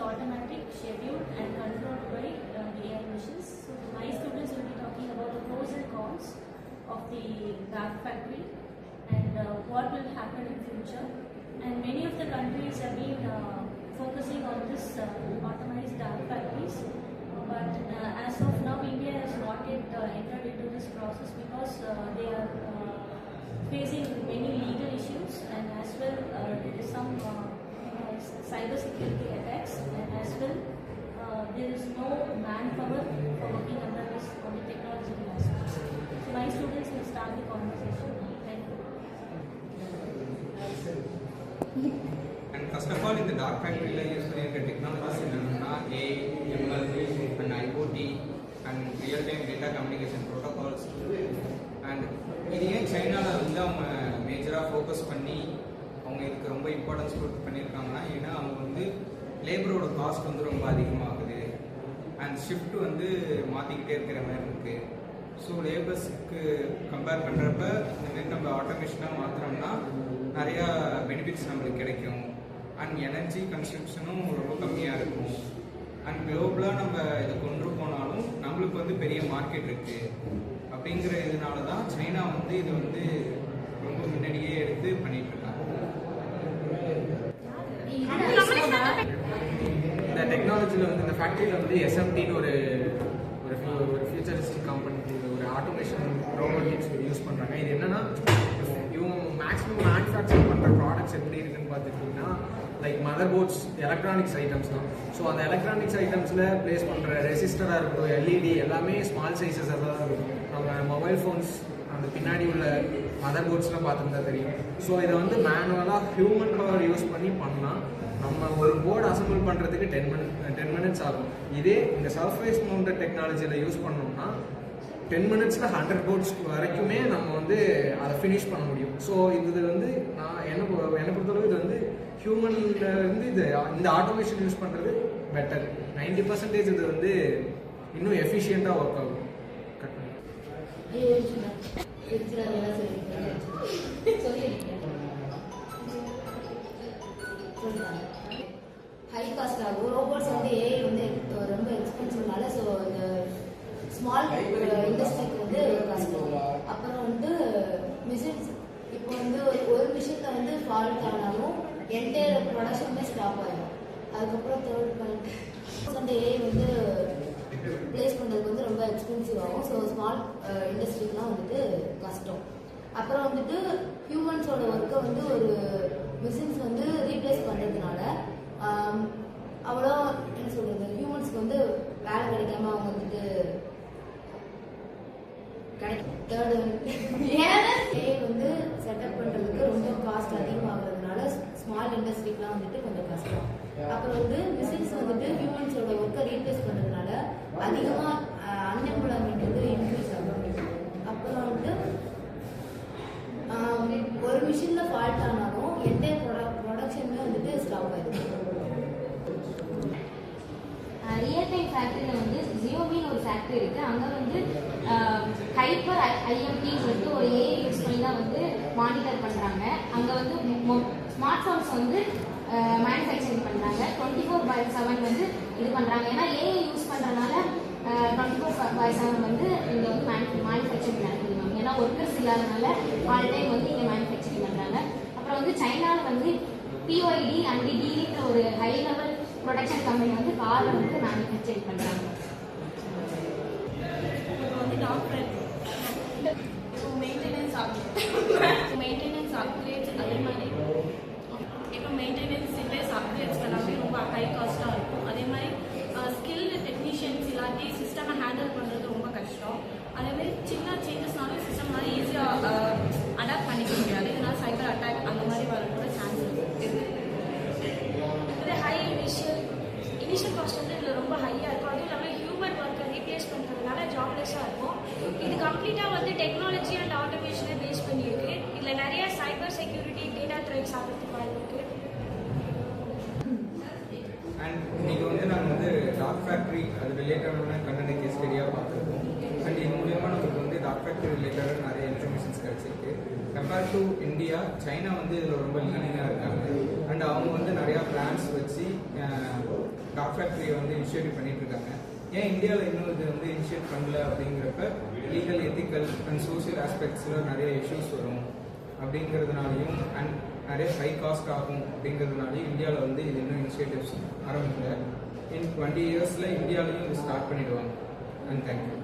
automatic, scheduled and controlled by the AI machines. So my students will be talking about the pros and cons of the dark factory and what will happen in future. And many of the countries have been focusing on this automated dark factories. But as of now, India has not yet entered into this process because they are facing many legal issues, and as well there is some cyber security attacks, and as well there is no manpower for working under this on the technological aspects. So my students will start the conversation. Thank you. And first of all, in the dark factory use technologies AI, ML, and IoT, and real-time data communication protocols. And இது ஏன் சைனாவில் வந்து அவங்க மேஜராக focus பண்ணி அவங்க இதுக்கு ரொம்ப இம்பார்ட்டன்ஸ் கொடுத்து பண்ணியிருக்காங்கன்னா, ஏன்னா அவங்க வந்து லேபரோட காஸ்ட் வந்து ரொம்ப அதிகமாகுது அண்ட் ஷிஃப்ட் வந்து மாற்றிக்கிட்டே இருக்கிற மாதிரி இருக்குது. ஸோ லேபர்ஸுக்கு கம்பேர் பண்ணுறப்ப இந்தமாரி நம்ம ஆட்டோமேஷனாக மாற்றினோம்னா நிறையா பெனிஃபிட்ஸ் நம்மளுக்கு கிடைக்கும். அண்ட் எனர்ஜி கன்சம்ஷனும் ரொம்ப கம்மியாக இருக்கும். அண்ட் குளோபலாக நம்ம இதை கொண்டு போனாலும் நம்மளுக்கு வந்து பெரிய மார்க்கெட் இருக்குது. அப்படிங்கிற இதனால தான் சைனா வந்து இது வந்து ரொம்ப முன்னாடியே எடுத்து பண்ணிட்டு இருக்காங்க. இந்த டெக்னாலஜியில் வந்து இந்த ஃபேக்ட்ரியில் வந்து எஸ்எம்டின்னு ஒரு ஃபியூச்சரிஸ்டிக் கம்பெனி ஒரு ஆட்டோமேஷன் ரோபோட்டிக்ஸ் யூஸ் பண்ணுறாங்க. இது என்னன்னா, இவங்க மேக்ஸிமம் மேனுஃபேக்சர் பண்ணுற ப்ராடக்ட்ஸ் எப்படி இருக்குன்னு பார்த்துக்கிட்டிங்கன்னா, like motherboards, electronics items தான். ஸோ அந்த எலக்ட்ரானிக்ஸ் ஐட்டம்ஸில் ப்ளேஸ் பண்ணுற ரெசிஸ்டராக இருக்கட்டும், எல்இடி எல்லாமே ஸ்மால் சைஸஸாக தான் இருக்கும். நம்ம மொபைல் ஃபோன்ஸ் அந்த பின்னாடி உள்ள மதர் போர்ட்ஸ்லாம் பார்த்துருந்தா தெரியும். ஸோ இதை வந்து மேனுவலாக ஹியூமன் பவர் யூஸ் பண்ணி பண்ணால் நம்ம ஒரு போர்டு அசம்பிள் பண்ணுறதுக்கு 10 மினிட்ஸ் ஆகும். இதே இந்த சர்ஃபேஸ் மவுண்டட் டெக்னாலஜியில் யூஸ் பண்ணோம்னா 10 மினிட்ஸில் 100 போர்ட்ஸ் வரைக்குமே நம்ம வந்து அதை ஃபினிஷ் பண்ண முடியும். ஸோ இது வந்து நான் என்னை பொறுத்தளவு இது வந்து ஹியூமன்லேருந்து இந்த ஆட்டோமேஷன் யூஸ் பண்ணுறது பெட்டர். 90% இது வந்து இன்னும் எஃபிஷியண்ட்டாக ஒர்க் ஆகும். ஹை காஸ்ட் ஆகும். ரோபோட்ஸ் வந்து ஏஐ வந்து ரொம்ப எக்ஸ்பென்சிவ்னால, ஸோ இந்த ஸ்மால் இண்டஸ்ட்ரிக்கு வந்து கஷ்டம். அப்புறம் வந்து மிஷின்ஸ், இப்போ வந்து ஒரு மிஷினில் வந்து ஃபால்ட் ஆனாலும் என்டையர் ப்ரொடக்ஷனுமே ஸ்டாப் ஆகிடும். அதுக்கப்புறம் தேர்ட் பாயிண்ட் வந்து ஏஐ வந்து ப்ளேஸ் பண்ணுறதுக்கு வந்து ரொம்ப எக்ஸ்பென்சிவ் ஆகும். ஸோ ஸ்மால் இண்டஸ்ட்ரிக்கெலாம் வந்துட்டு கஷ்டம். அப்புறம் வந்துட்டு ஹியூமன்ஸோட ஒர்க்கை வந்து ஒரு மிஷின்ஸ் வந்து ரீப்ளேஸ் பண்ணுறதுனால அவ்வளோ என்ன சொல்கிறது, ஹியூமன்ஸ்க்கு வந்து வேலை கிடைக்காம அவங்க வந்துட்டு தேர்டு ஏஐ வந்து செட்டப் பண்ணுறதுக்கு ரொம்ப காஸ்ட் அதிகமாகிறதுனால ஸ்மால் இண்டஸ்ட்ரிக்கெலாம் வந்துட்டு கொஞ்சம் கஷ்டம். அப்புறம் வந்து மிஷின்ஸ் வந்துட்டு ஹியூமன்ஸோட ஒர்க்கை ரீப்ளேஸ் பண்ணுறதுனால அதிகமாக அன்எம்ப்ளாய்மெண்ட் வந்து இன்க்ரீஸ் ஆகும். அப்புறம் வந்து ஒரு மிஷினில் ஃபால்ட் ஆனாலும் என்டையர் ப்ரொடக்ஷனுமே வந்துட்டு ஸ்டாப் ஆகிடும். ரியல் டைம் ஃபேக்ட்ரியில் வந்து ஜியோமின்னு ஒரு ஃபேக்ட்ரி இருக்குது. அங்கே வந்து ஹைப்பர் ஐஎம்டி சொல்லிட்டு ஒரு ஏஐ யூஸ் பண்ணி தான் வந்து மானிட்டர் பண்ணுறாங்க. அங்கே வந்து ஸ்மார்ட் ஃபோன்ஸ் வந்து மேனுஃபேக்சரிங் பண்ணுறாங்க. 24/7 வந்து இது பண்ணுறாங்க. ஏன்னா ஏஐ யூஸ் பண்ணுறதுனால 24/7 வந்து இங்கே வந்து மேனுஃபேக்சரிங் நடக்குது. ஏன்னா ஒர்க்கர்ஸ் இல்லாதனால ஆல் டைம் வந்து இங்கே மேனுஃபேக்சரிங் பண்ணுறாங்க. அப்புறம் வந்து சைனாவில் வந்து பிஒய்டி அண்ட் டின்ற ஒரு ஹை லெவல் ப்ரொடக்ஷன் கம்பெனி வந்து காரை வந்து மேனுஃபேக்சரிங் பண்ணுறாங்க. இப்போ மெயின்டெனன்ஸ் அப்கிரேட்ஸ் அதே மாதிரி இப்போ மெயின்டெனன்ஸ் ரிப்பேர்ஸ் அப்கிரேட்ஸ் எல்லாமே ரொம்ப ஹை காஸ்ட்டாக இருக்கும். அதே மாதிரி ஸ்கில்டு டெக்னீஷியன்ஸ் இல்லாட்டி சிஸ்டமை ஹேண்டில் பண்ணுறது ரொம்ப கஷ்டம். அதேமாதிரி சின்ன சேஞ்சஸ்னாலும் சிஸ்டம்னால ஈஸியாக அடாப்ட் பண்ணிக்க முடியாது. இதனால சைபர் அட்டாக் அந்த மாதிரி வரக்கூட சான்ஸ் இருக்குது. இது ஹை இனிஷியல் காஸ்ட் வந்து இதில் ரொம்ப ஹையாக இருக்கும். அதுவும் இல்லாமல் ஹியூமன் ஒர்க்கை ரீப்ளேஸ் பண்ணுறதுனால ஜாப்லெஸ்ஸாக இருக்கும். இது கம்ப்ளீட்டாக வந்து டெக்னாலஜி அண்ட் ஆட்டோமேஷனை பேஸ் பண்ணியிருக்கு. இதில் நிறைய சைபர் செக்யூரிட்டி டேட்டா த்ரெட்ஸ் ஆகிறதுக்கு வாய்ப்பு இருக்குது. அண்ட் இன்னைக்கு வந்து நாங்கள் வந்து டாக் ஃபேக்ட்ரி அது ரிலேட்டடான கண்டன கேஸ் ஸ்டடியாக பார்த்துருக்கோம். அண்ட் இது மூலியமாக நமக்கு வந்து டாக் ஃபேக்ட்ரி ரிலேட்டடாக நிறைய இன்ஃபர்மேஷன்ஸ் கிடச்சிருக்கு. கம்பேர்ட் டு இந்தியா, சைனா வந்து இதில் ரொம்ப லீடிங்காக இருக்காங்க. அண்ட் அவங்க வந்து நிறையா பிளான்ஸ் வச்சு டாக் ஃபேக்ட்ரியை வந்து இனிஷியேட்டிவ் பண்ணிட்டு இருக்காங்க. ஏன் இந்தியாவில் இன்னும் இது வந்து இனிஷியேட் பண்ணல அப்படிங்கிறப்ப லீகல், எத்திக்கல் அண்ட் சோஷியல் ஆஸ்பெக்ட்ஸில் நிறைய இஷ்யூஸ் வரும் அப்படிங்கிறதுனாலையும் அண்ட் நிறைய ஹை காஸ்ட் ஆகும் அப்படிங்கிறதுனாலையும் இந்தியாவில் வந்து இது இன்னும் இனிஷியேட்டிவ்ஸ் ஆரம்பிக்கல. இன் 20 இயர்ஸில் இந்தியாவிலையும் இது ஸ்டார்ட் பண்ணிடுவாங்க. And thank you.